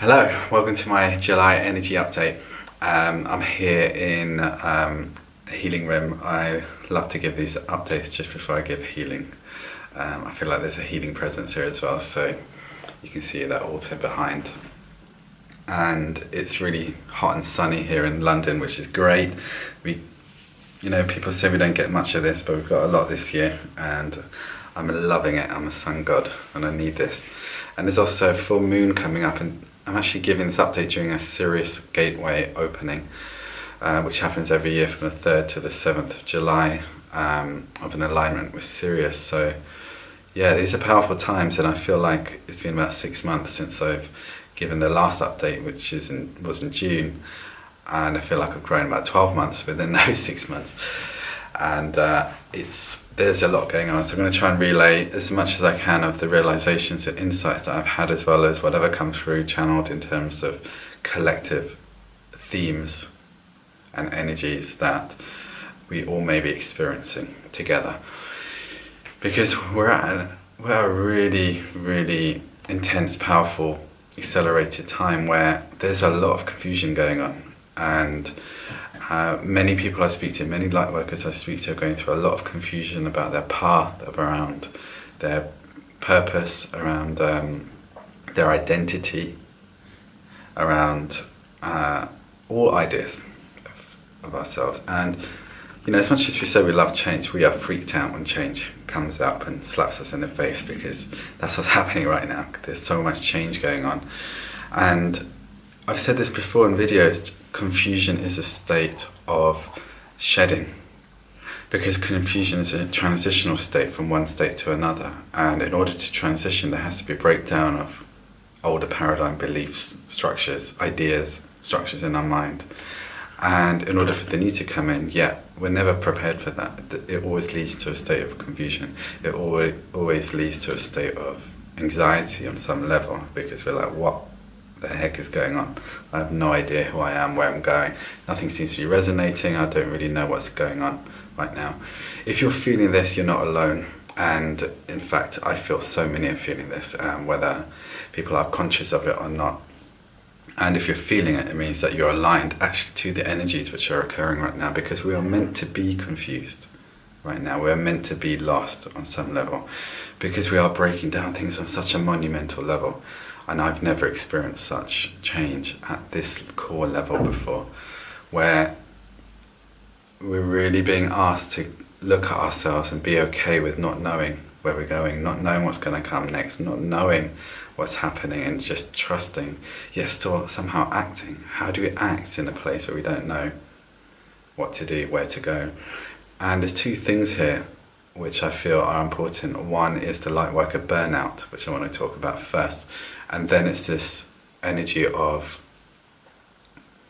Hello, welcome to my July energy update. I'm here in a healing room. I love to give these updates just before I give healing. I feel like there's a healing presence here as well, so you can see that altar behind. And it's really hot and sunny here in London, which is great. People say we don't get much of this, but we've got a lot this year, and I'm loving it. I'm a sun god, and I need this. And there's also a full moon coming up, and I'm actually giving this update during a Sirius gateway opening, which happens every year from the 3rd to the 7th of July, of an alignment with Sirius. So yeah, these are powerful times, and I feel like it's been about 6 months since I've given the last update, which was in June, and I feel like I've grown about 12 months within those 6 months. And there's a lot going on, so I'm going to try and relay as much as I can of the realizations and insights that I've had, as well as whatever comes through channeled in terms of collective themes and energies that we all may be experiencing together. Because we're at a really, really intense, powerful, accelerated time where there's a lot of confusion going on, and many people I speak to, many light workers I speak to, are going through a lot of confusion about their path, around their purpose, around their identity, around all ideas of ourselves. And as much as we say we love change, we are freaked out when change comes up and slaps us in the face, because that's what's happening right now. There's so much change going on. And I've said this before in videos, confusion is a state of shedding, because confusion is a transitional state from one state to another, and in order to transition there has to be a breakdown of older paradigm beliefs, structures, ideas, structures in our mind. And in order for the new to come in, we're never prepared for that. It always leads to a state of confusion. It always leads to a state of anxiety on some level, because we're like, what the heck is going on? I have no idea who I am, where I'm going. Nothing seems to be resonating. I don't really know what's going on right now. If you're feeling this, you're not alone. And in fact, I feel so many are feeling this, whether people are conscious of it or not. And if you're feeling it, it means that you're aligned actually to the energies which are occurring right now, because we are meant to be confused right now. We're meant to be lost on some level, because we are breaking down things on such a monumental level. And I've never experienced such change at this core level before, where we're really being asked to look at ourselves and be okay with not knowing where we're going, not knowing what's going to come next, not knowing what's happening, and just trusting, yet still somehow acting. How do we act in a place where we don't know what to do, where to go? And there's two things here which I feel are important. One is the Lightworker Burnout, which I want to talk about first. And then it's this energy of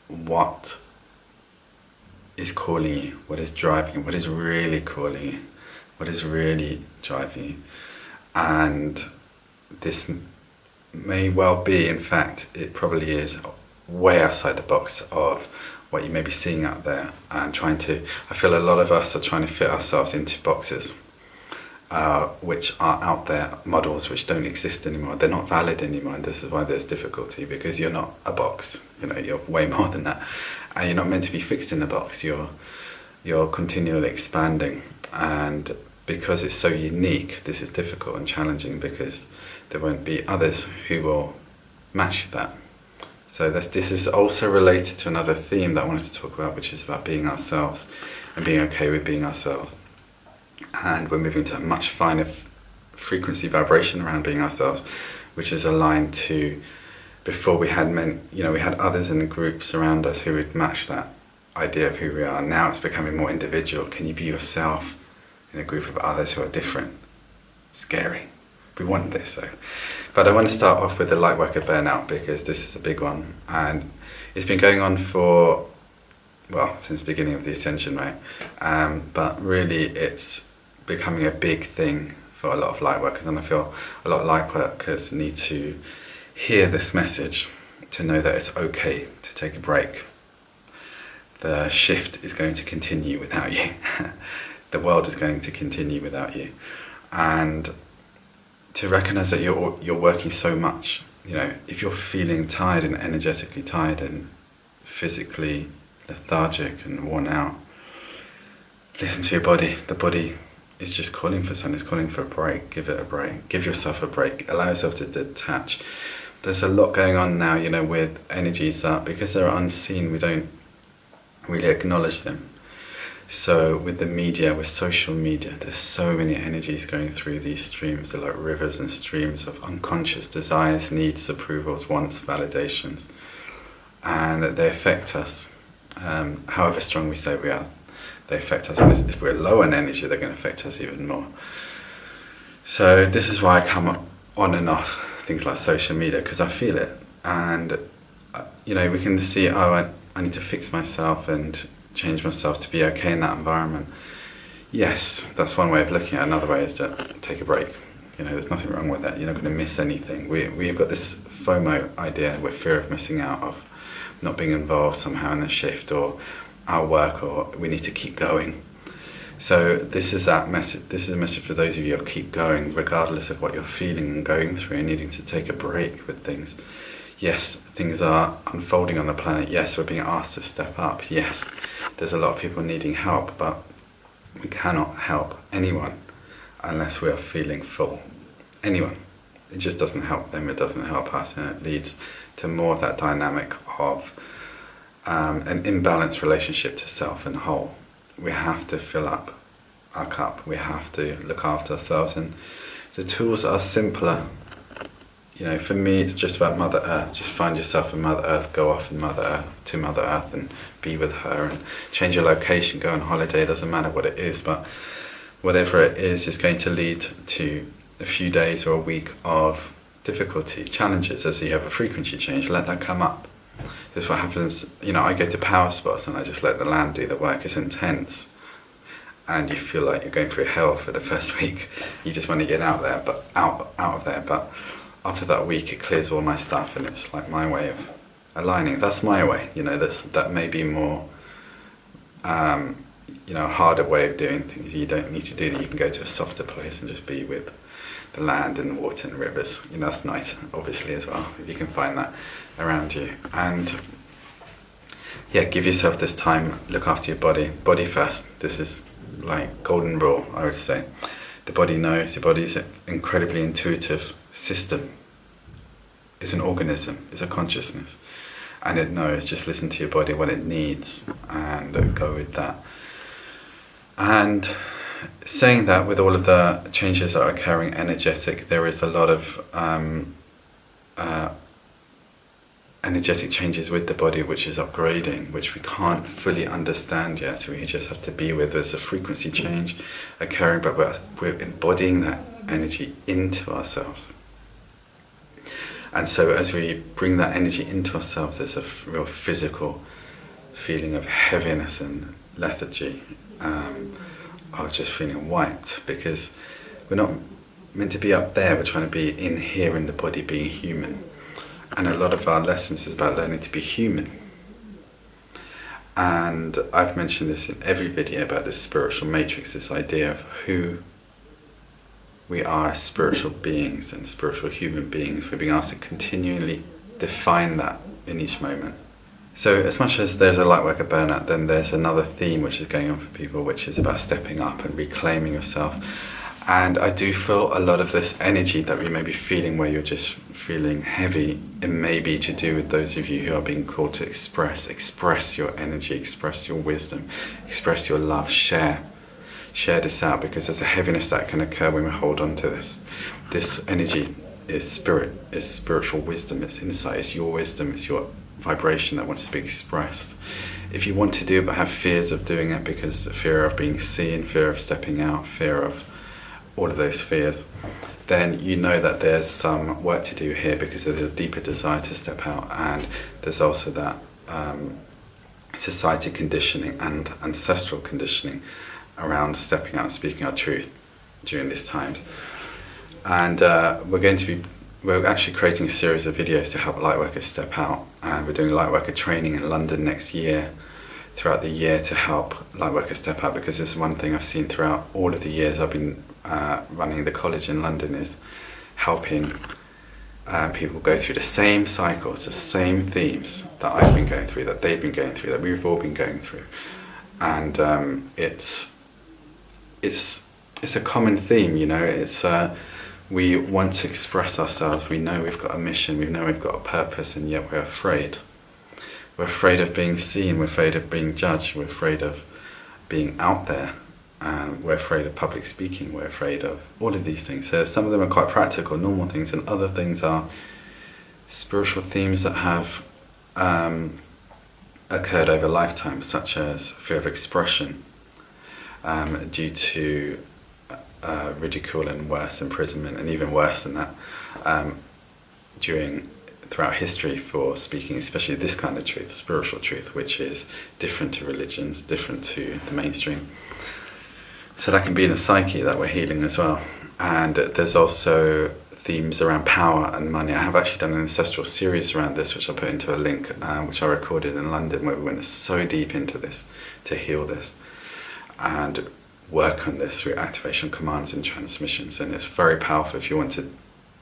what is calling you, what is driving you, what is really calling you, what is really driving you. And this may well be, in fact, it probably is way outside the box of what you may be seeing out there, and I feel a lot of us are trying to fit ourselves into boxes, which are out there, models which don't exist anymore. They're not valid anymore, and this is why there's difficulty, because you're not a box. You're way more than that, and you're not meant to be fixed in a box. You're continually expanding, and because it's so unique, this is difficult and challenging, because there won't be others who will match that. So this is also related to another theme that I wanted to talk about, which is about being ourselves and being okay with being ourselves. And we're moving to a much finer frequency vibration around being ourselves, which is aligned to, before we had we had others in the groups around us who would match that idea of who we are. Now it's becoming more individual. Can you be yourself in a group of others who are different? Scary. We want this though. But I want to start off with the Lightworker Burnout, because this is a big one, and it's been going on for, since the beginning of the Ascension, right? But really it's becoming a big thing for a lot of light workers, and I feel a lot of light workers need to hear this message to know that it's okay to take a break. The shift is going to continue without you. The world is going to continue without you. And to recognize that you're working so much. You know, if you're feeling tired and energetically tired and physically lethargic and worn out, listen to your body. The body is just calling for something. It's calling for a break. Give it a break. Give yourself a break. Allow yourself to detach. There's a lot going on now, you know, with energies that, because they're unseen, we don't really acknowledge them. So with the media, with social media, there's so many energies going through these streams. They're like rivers and streams of unconscious desires, needs, approvals, wants, validations. And they affect us, however strong we say we are. They affect us, and if we're low in energy, they're going to affect us even more. So this is why I come on and off things like social media, because I feel it. And, you know, we can see, I need to fix myself and change myself to be okay in that environment. Yes, that's one way of looking at it. Another way is to take a break. You know, there's nothing wrong with that. You're not going to miss anything. We've got this FOMO idea, with fear of missing out, of not being involved somehow in the shift or our work, or we need to keep going. So this is that message. This is a message for those of you who keep going, regardless of what you're feeling and going through and needing to take a break with things. Yes, things are unfolding on the planet. Yes, we're being asked to step up. Yes, there's a lot of people needing help, but we cannot help anyone unless we are feeling full. Anyone. It just doesn't help them, it doesn't help us, and it leads to more of that dynamic of an imbalanced relationship to self and whole. We have to fill up our cup. We have to look after ourselves, and the tools are simpler. You know, for me, it's just about Mother Earth. Just find yourself in Mother Earth, go off in Mother Earth and be with her, and change your location, go on holiday. It doesn't matter what it is, but whatever it is going to lead to a few days or a week of difficulty, challenges. As you have a frequency change, let that come up. This is what happens. You know, I go to power spots and I just let the land do the work. It's intense, and you feel like you're going through hell for the first week. You just want to get out there, but out of there. But after that week, it clears all my stuff, and it's like my way of aligning. That's my way. You know, that may be more, you know, a harder way of doing things. You don't need to do that. You can go to a softer place and just be with the land and water and rivers. You know, that's nice, obviously, as well, if you can find that around you. And yeah, give yourself this time. Look after your body first. This is like golden rule, I would say. The body knows. The body is an incredibly intuitive system. It's an organism. It's a consciousness, and it knows. Just listen to your body, what it needs, and go with that. And saying that, with all of the changes that are occurring energetic, there is a lot of energetic changes with the body, which is upgrading, which we can't fully understand yet. We just have to be with. There's a frequency change occurring, but we're embodying that energy into ourselves. And so as we bring that energy into ourselves, there's a real physical feeling of heaviness and lethargy, of just feeling wiped, because we're not meant to be up there. We're trying to be in here in the body, being human. And a lot of our lessons is about learning to be human. And I've mentioned this in every video about this spiritual matrix, this idea of who we are as spiritual beings and spiritual human beings. We're being asked to continually define that in each moment. So as much as there's a Lightworker Burnout, then there's another theme which is going on for people, which is about stepping up and reclaiming yourself. And I do feel a lot of this energy that we may be feeling, where you're just feeling heavy, it may be to do with those of you who are being called to express your energy, express your wisdom, express your love, share this out, because there's a heaviness that can occur when we hold on to this. This energy is spirit, is spiritual wisdom, it's insight, it's your wisdom, it's your vibration that wants to be expressed. If you want to do it but have fears of doing it, because fear of being seen, fear of stepping out, fear of all of those fears, then you know that there's some work to do here, because there's a deeper desire to step out, and there's also that society conditioning and ancestral conditioning around stepping out and speaking our truth during these times. And we're actually creating a series of videos to help Lightworkers step out, and we're doing Lightworker training in London next year, throughout the year, to help Lightworkers step out, because this is one thing I've seen throughout all of the years I've been running the college in London, is helping people go through the same cycles, the same themes that I've been going through, that they've been going through, that we've all been going through. And it's a common theme, you know. It's we want to express ourselves, we know we've got a mission, we know we've got a purpose, and yet we're afraid. We're afraid of being seen, we're afraid of being judged, we're afraid of being out there, we're afraid of public speaking, we're afraid of all of these things. So some of them are quite practical, normal things, and other things are spiritual themes that have occurred over lifetimes, such as fear of expression, due to ridicule and worse, imprisonment, and even worse than that, throughout history for speaking, especially this kind of truth, spiritual truth, which is different to religions, different to the mainstream. So that can be in the psyche that we're healing as well. And there's also themes around power and money. I have actually done an ancestral series around this, which I'll put into a link, which I recorded in London, where we went so deep into this to heal this and work on this through activation commands and transmissions. And it's very powerful. If you want to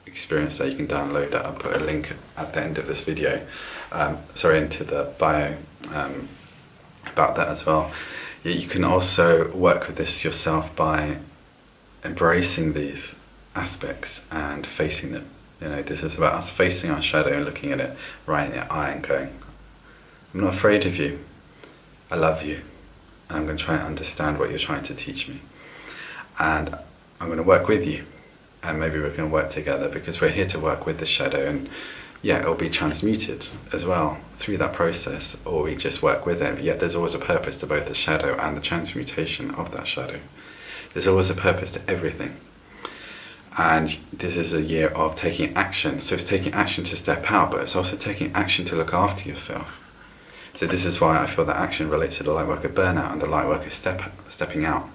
experience that, you can download that. I'll put a link at the end of this video, into the bio, about that as well. You can also work with this yourself by embracing these aspects and facing them. You know, this is about us facing our shadow and looking at it right in the eye and going, I'm not afraid of you, I love you, and I'm going to try and understand what you're trying to teach me, and I'm going to work with you, and maybe we're going to work together, because we're here to work with the shadow. And yeah, it'll be transmuted as well through that process, or we just work with it. Yet there's always a purpose to both the shadow and the transmutation of that shadow. There's always a purpose to everything. And this is a year of taking action. So it's taking action to step out, but it's also taking action to look after yourself. So this is why I feel that action relates to the Lightworker Burnout and the Lightworker stepping out.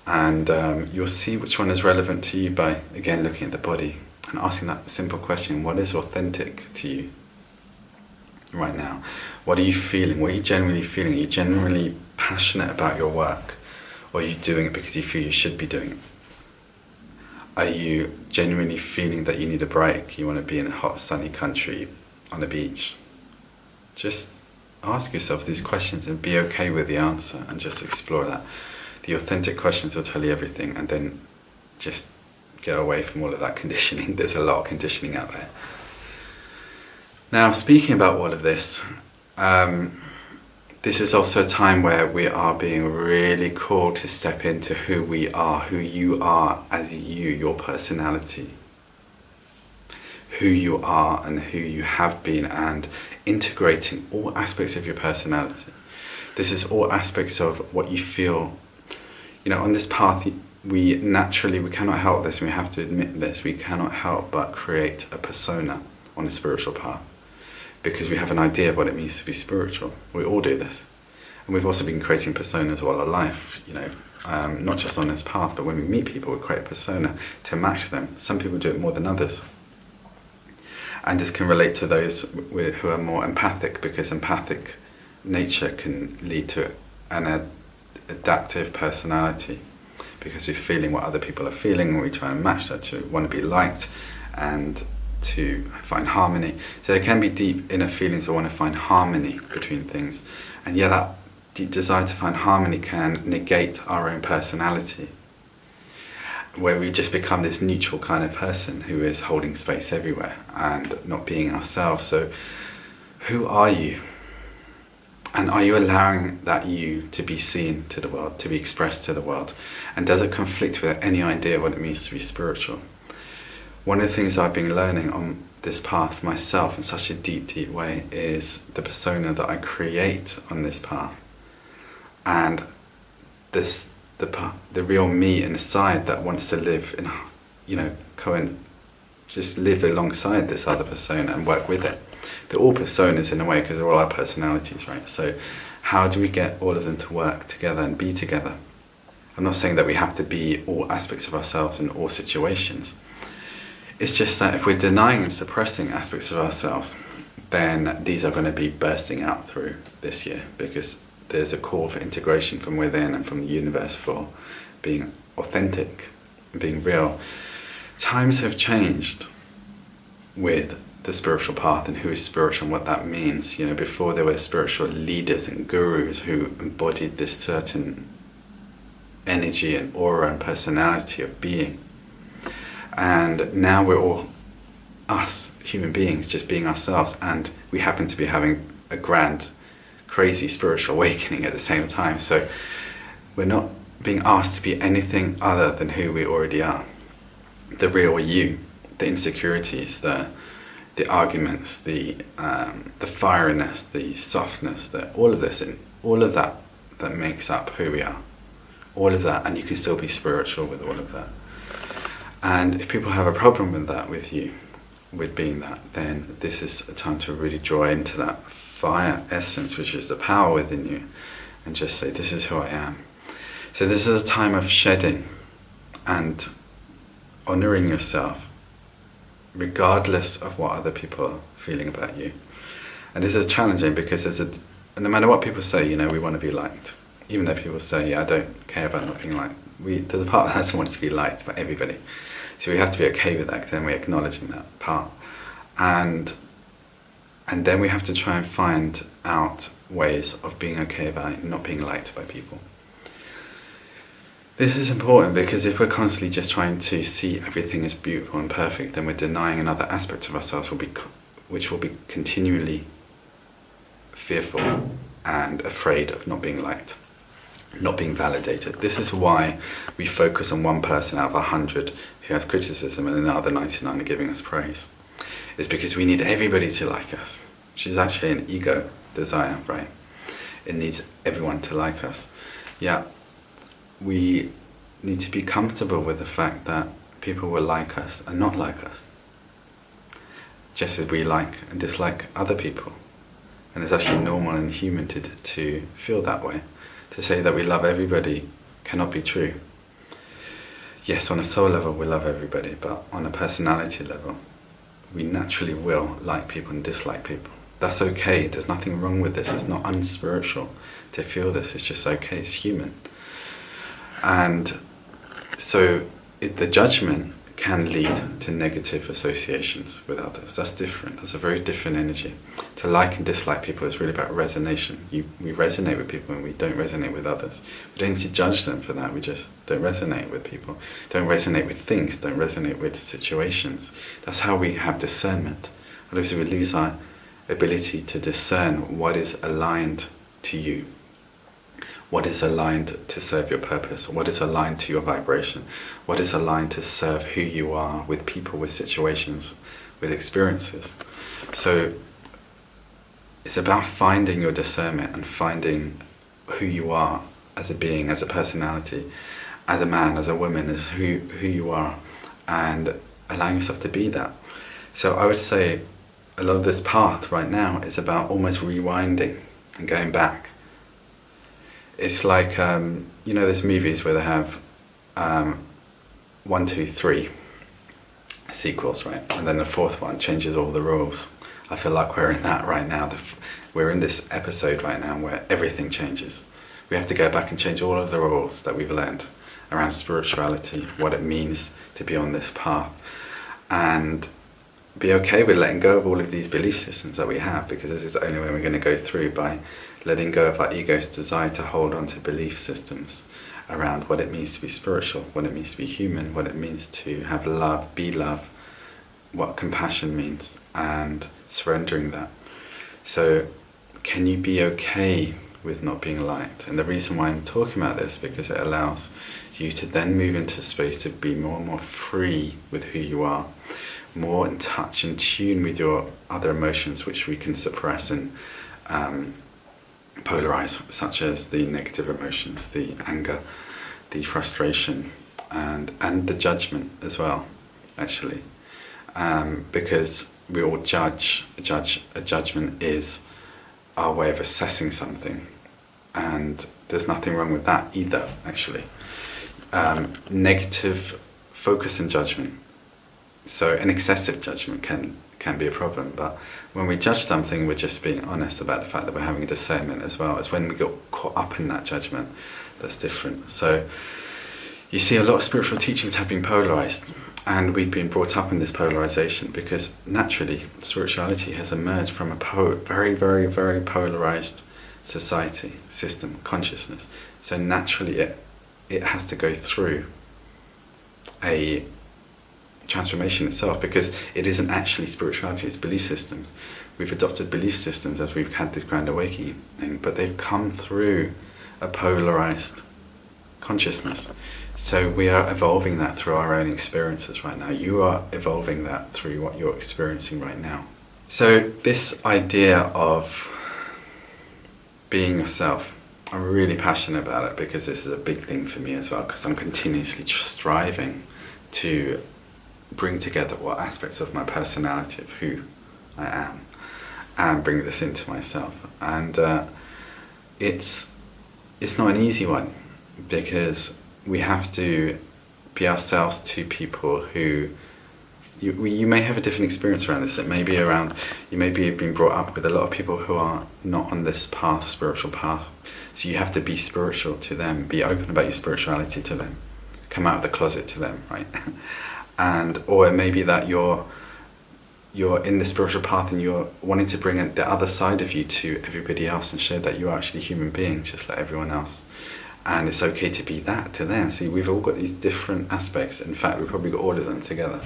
And you'll see which one is relevant to you by, again, looking at the body and asking that simple question: what is authentic to you right now? What are you feeling? What are you genuinely feeling? Are you genuinely passionate about your work? Or are you doing it because you feel you should be doing it? Are you genuinely feeling that you need a break? You want to be in a hot, sunny country on a beach? Just ask yourself these questions and be okay with the answer, and just explore that. The authentic questions will tell you everything, and then just get away from all of that conditioning. There's a lot of conditioning out there. Now, speaking about all of this, this is also a time where we are being really called to step into who we are, who you are as you, your personality, who you are and who you have been, and integrating all aspects of your personality. This is all aspects of what you feel. You know, on this path, we cannot help this, we have to admit this, we cannot help but create a persona on the spiritual path, because we have an idea of what it means to be spiritual. We all do this. And we've also been creating personas all our life, you know, not just on this path, but when we meet people, we create a persona to match them. Some people do it more than others. And this can relate to those who are more empathic, because empathic nature can lead to an adaptive personality, because we're feeling what other people are feeling, and we try and match that to want to be liked and to find harmony. So there can be deep inner feelings of want to find harmony between things, and yeah, that deep desire to find harmony can negate our own personality, where we just become this neutral kind of person who is holding space everywhere and not being ourselves. So who are you? And are you allowing that you to be seen to the world, to be expressed to the world? And does it conflict with any idea what it means to be spiritual? One of the things I've been learning on this path for myself in such a deep, deep way is the persona that I create on this path. And the real me inside that wants to live in, you know, just live alongside this other persona and work with it. They're all personas in a way, because they're all our personalities, right? So how do we get all of them to work together and be together? I'm not saying that we have to be all aspects of ourselves in all situations. It's just that if we're denying and suppressing aspects of ourselves, then these are going to be bursting out through this year, because there's a call for integration from within and from the universe for being authentic and being real, times have changed with the spiritual path and who is spiritual and what that means. You know, before there were spiritual leaders and gurus who embodied this certain energy and aura and personality of being. And now we're all us, human beings, just being ourselves, and we happen to be having a grand, crazy spiritual awakening at the same time. So we're not being asked to be anything other than who we already are. The real you, the insecurities, the arguments, the fieriness, the softness, all of that makes up who we are. All of that, and you can still be spiritual with all of that. And if people have a problem with that, with you, with being that, then this is a time to really draw into that fire essence, which is the power within you, and just say, this is who I am. So this is a time of shedding and honouring yourself, regardless of what other people are feeling about you. And this is challenging because no matter what people say, you know, we want to be liked. Even though people say, yeah, I don't care about not being liked. There's a part that doesn't want to be liked by everybody. So we have to be okay with that, because then we're acknowledging that part. And then we have to try and find out ways of being okay about not being liked by people. This is important because if we're constantly just trying to see everything as beautiful and perfect, then we're denying another aspect of ourselves which will be continually fearful and afraid of not being liked, not being validated. This is why we focus on one person out of 100 who has criticism and another 99 are giving us praise. It's because we need everybody to like us, which is actually an ego desire, right? It needs everyone to like us. Yeah, we need to be comfortable with the fact that people will like us and not like us, just as we like and dislike other people. And it's actually normal and human to feel that way. To say that we love everybody cannot be true. Yes, on a soul level we love everybody, but on a personality level we naturally will like people and dislike people. That's okay, there's nothing wrong with this. It's not unspiritual to feel this, it's just okay, it's human. And so the judgment can lead to negative associations with others. That's different. That's a very different energy. To like and dislike people is really about resonation. We resonate with people and we don't resonate with others. We don't need to judge them for that. We just don't resonate with people. Don't resonate with things. Don't resonate with situations. That's how we have discernment. Otherwise we lose our ability to discern what is aligned to you. What is aligned to serve your purpose? What is aligned to your vibration? What is aligned to serve who you are with people, with situations, with experiences? So it's about finding your discernment and finding who you are as a being, as a personality, as a man, as a woman, as who you are, and allowing yourself to be that. So I would say a lot of this path right now is about almost rewinding and going back. It's like, you know, there's movies where they have 1, 2, 3 sequels, right? And then the fourth one changes all the rules. I feel like we're in that right now. We're in this episode right now where everything changes. We have to go back and change all of the rules that we've learned around spirituality, what it means to be on this path, and be okay with letting go of all of these belief systems that we have, because this is the only way we're going to go through, by letting go of our ego's desire to hold on to belief systems around what it means to be spiritual, what it means to be human, what it means to have love, be love, what compassion means, and surrendering that. So can you be okay with not being liked? And the reason why I'm talking about this, because it allows you to then move into space to be more and more free with who you are, more in touch and tune with your other emotions, which we can suppress and polarize, such as the negative emotions, the anger, the frustration, and the judgment as well, actually, because we all judge. A judgment is our way of assessing something, and there's nothing wrong with that either, actually. Negative focus and judgment, so an excessive judgment can be a problem, but when we judge something, we're just being honest about the fact that we're having a discernment as well. It's when we get caught up in that judgment that's different. So you see, a lot of spiritual teachings have been polarized, And we've been brought up in this polarization because naturally spirituality has emerged from a very, very, very polarized society, system, consciousness. So naturally it has to go through a transformation itself, because it isn't actually spirituality, it's belief systems. We've adopted belief systems as we've had this grand awakening, but they've come through a polarized consciousness. So we are evolving that through our own experiences right now. You are evolving that through what you're experiencing right now. So this idea of being yourself, I'm really passionate about it because this is a big thing for me as well, because I'm continuously striving to bring together what aspects of my personality, of who I am, and bring this into myself. And it's not an easy one, because we have to be ourselves to people who you may have a different experience around this. It may be around, you may be being brought up with a lot of people who are not on this path, spiritual path. So you have to be spiritual to them, be open about your spirituality to them, come out of the closet to them, right? Or it may be that you're in the spiritual path and you're wanting to bring the other side of you to everybody else and show that you're actually a human being just like everyone else. And it's okay to be that to them. See, we've all got these different aspects. In fact, we've probably got all of them together.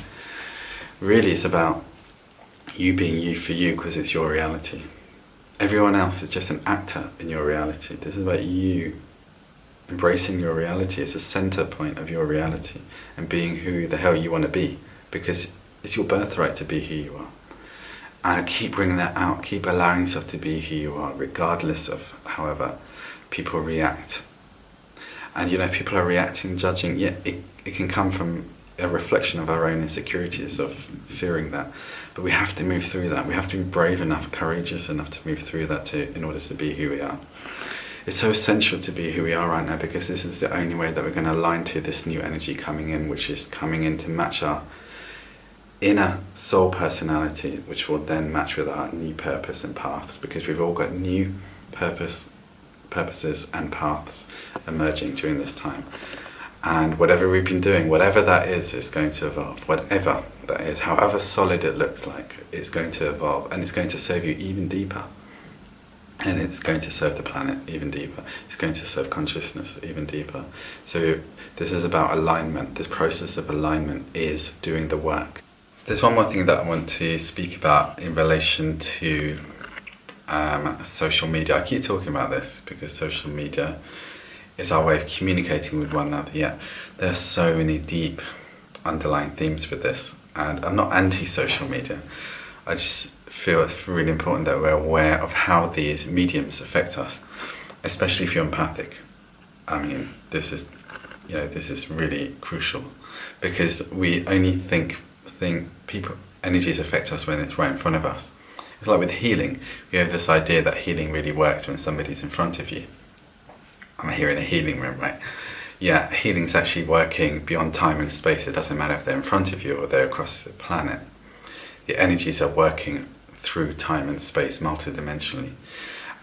Really, it's about you being you for you, because it's your reality. Everyone else is just an actor in your reality. This is about you embracing your reality as a center point of your reality and being who the hell you want to be, because it's your birthright to be who you are. And keep bringing that out, keep allowing yourself to be who you are, regardless of however people react. And people are reacting, judging, yeah, it can come from a reflection of our own insecurities of fearing that. But we have to move through that. We have to be brave enough, courageous enough to move through that in order to be who we are. It's so essential to be who we are right now, because this is the only way that we're going to align to this new energy coming in, which is coming in to match our inner soul personality, which will then match with our new purpose and paths, because we've all got new purposes and paths emerging during this time. And whatever we've been doing, whatever that is going to evolve. Whatever that is, however solid it looks like, it's going to evolve, and it's going to serve you even deeper. And it's going to serve the planet even deeper. It's going to serve consciousness even deeper. So this is about alignment. This process of alignment is doing the work. There's one more thing that I want to speak about in relation to social media. I keep talking about this because social media is our way of communicating with one another. Yeah, there are so many deep underlying themes with this, and I'm not anti-social media. I just feel it's really important that we're aware of how these mediums affect us, especially if you're empathic. I mean, this is really crucial, because we only think people energies affect us when it's right in front of us. It's like with healing. We have this idea that healing really works when somebody's in front of you. I'm here in a healing room, right? Yeah, healing's actually working beyond time and space. It doesn't matter if they're in front of you or they're across the planet. The energies are working through time and space multidimensionally.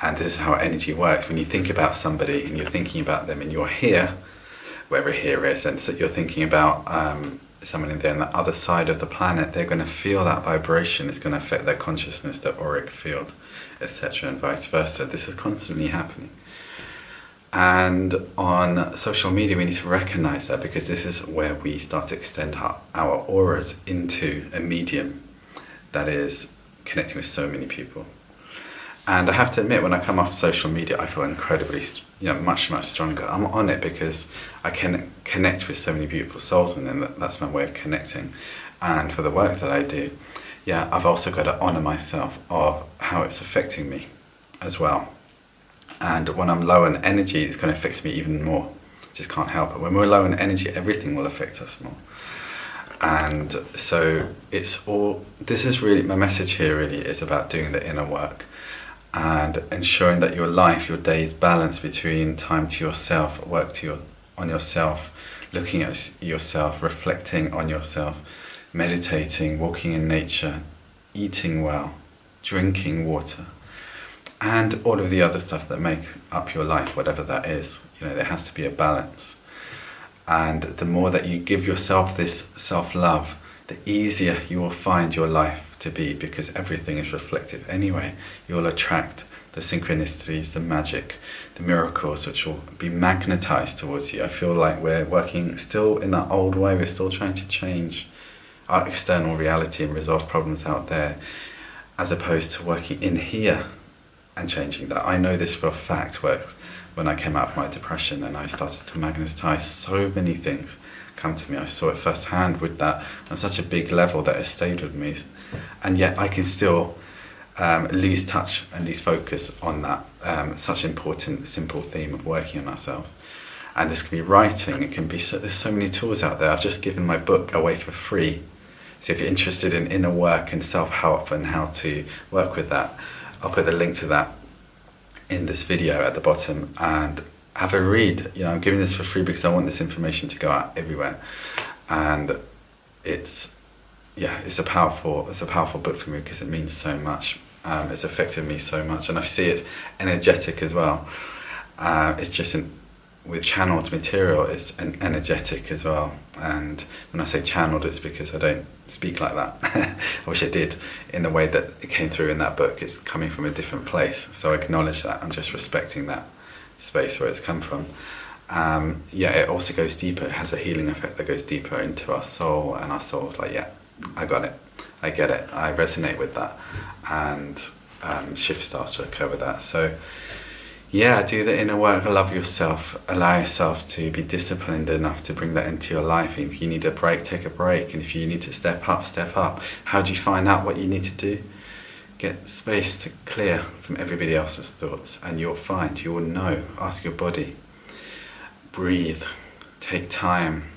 And this is how energy works. When you think about somebody and you're thinking about them and you're here, wherever here is, and so you're thinking about someone in there on the other side of the planet, they're going to feel that vibration. It's going to affect their consciousness, their auric field, etc., and vice versa. This is constantly happening. And on social media, we need to recognize that, because this is where we start to extend our auras into a medium that is connecting with so many people. And I have to admit, when I come off social media, I feel incredibly, much, much stronger. I'm on it because I can connect with so many beautiful souls, and then that's my way of connecting. And for the work that I do, I've also got to honor myself of how it's affecting me as well. And when I'm low on energy, it's going to affect me even more. Just can't help it. When we're low on energy, everything will affect us more. And so this is really, my message here really is about doing the inner work and ensuring that your life, your day is balanced between time to yourself, work on yourself, looking at yourself, reflecting on yourself, meditating, walking in nature, eating well, drinking water, and all of the other stuff that make up your life, whatever that is. There has to be a balance. And the more that you give yourself this self-love, the easier you will find your life to be, because everything is reflective anyway. You'll attract the synchronicities, the magic, the miracles, which will be magnetized towards you. I feel like we're working still in that old way. We're still trying to change our external reality and resolve problems out there, as opposed to working in here and changing that. I know this for a fact works. When I came out of my depression and I started to magnetize so many things come to me, I saw it firsthand with that on such a big level that it stayed with me. And yet I can still lose touch and lose focus on that such important, simple theme of working on ourselves. And this can be writing, it can be, there's so many tools out there. I've just given my book away for free. So if you're interested in inner work and self-help and how to work with that, I'll put the link to that in this video at the bottom, and have a read. You know, I'm giving this for free because I want this information to go out everywhere. And it's a powerful book for me because it means so much. It's affected me so much, and I see it's energetic as well. It's just with channeled material, it's an energetic as well. And when I say channeled, it's because I don't speak like that. I wish I did in the way that it came through in that book. It's coming from a different place, so I acknowledge that. I'm just respecting that space where it's come from. It also goes deeper. It has a healing effect that goes deeper into our soul, and our soul's like, yeah, I got it, I get it, I resonate with that, and shift starts to occur with that. So yeah, do the inner work, love yourself, allow yourself to be disciplined enough to bring that into your life. If you need a break, take a break, and if you need to step up, step up. How do you find out what you need to do? Get space to clear from everybody else's thoughts, and you'll know. Ask your body, breathe, take time,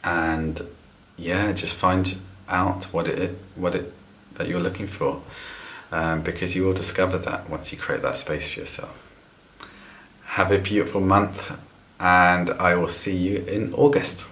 and just find out what that you're looking for, because you will discover that once you create that space for yourself. Have a beautiful month, and I will see you in August.